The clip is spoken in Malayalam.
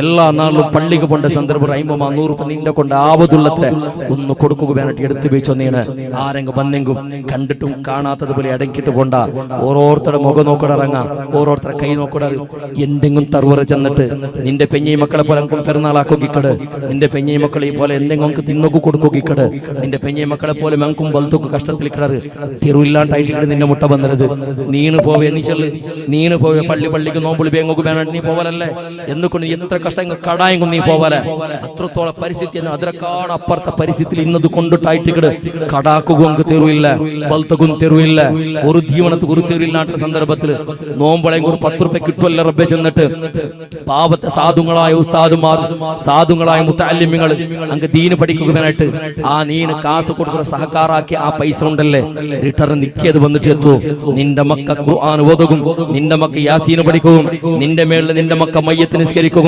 എല്ലാ നാളിലും പള്ളിക്ക് പോണ്ട സന്ദർഭം 100 രൂപ നിന്റെ കൊണ്ട് ആവതുള്ളത്ര ഒന്ന് കൊടുക്കുക വേണ്ടിട്ട് എടുത്തു വെച്ചോ. നീണ് ആരെങ്കിലും വന്നെങ്കും കണ്ടിട്ടും കാണാത്തതുപോലെ അടങ്ങിട്ട് പോണ്ട. ഓരോരുത്തരുടെ മുഖം നോക്കിടറങ്ങാം, ഓരോരുത്തരുടെ കൈ നോക്കിട. എന്തെങ്കിലും തറുവറ ചെന്നിട്ട് നിന്റെ പെഞ്ഞി മക്കളെ പോലെ പെരുന്നാളാക്കിക്കട്, നിന്റെ പെഞ്ഞി മക്കളെ പോലെ എന്തെങ്കിലും തിന്നൊക്കെ കൊടുക്കിക്കട്, നിന്റെ പെഞ്ഞി മക്കളെ പോലെ മെങ്കും ബലത്തൊക്കെ കഷ്ടത്തിൽ കിടറ് തെരുവില്ലാണ്ടായിട്ട് നിന്റെ മുട്ട വന്നത്. നീണ് പോവേ നീ ചെല്ല്, നീണ് പോവേ പള്ളിക്ക് നോമ്പിളി ബേങ്ങൊക്കെ വേണം നീ പോവലല്ലേ എന്തുകൊണ്ട് എത്ര കഷ്ടങ്ങൾ കടായെങ്കും നീ പോവലെ. അത്രത്തോളം പരിസ്ഥിതി അതിനെക്കാണ് അപ്പുറത്തെ പരിസ്ഥിതിയിൽ ഇന്നത് കൊണ്ടിട്ടായിട്ടിക്കട് കടാക്കുകയും തെരുവില്ല, ബലത്തകും തെരുവില്ല, ഒരു ജീവനത്ത് ഒരു തെരുവില്ലാത്ത സന്ദർഭത്തിൽ നോമ്പളെങ്കിൽ ഒരു 10 രൂപ കിട്ടുമല്ല റബ്ബെ ചെന്നിട്ട് പാവത്തെ സാധുങ്ങളായ ഉസ്താദുമാർ, സാധുങ്ങളായ മുത്തഅല്ലിമീങ്ങൾ അങ്ങ് ദീന് പഠിക്കുകയായിട്ട് ആ നീന് കാശ് കൊടുക്കുന്ന സഹകാരാക്കി ആ പൈസ ഉണ്ടല്ലേ റിട്ടേൺ നിക്കിയത് വന്നിട്ട് എത്തൂ. നിന്റെ മക്ക ഖുർആൻ ഓതും, നിന്റെ മക്ക യാസീൻ പഠിക്കും, നിന്റെ മേളിൽ നിന്റെ മക്ക മയ്യത്ത് നിസ്കരിക്കും,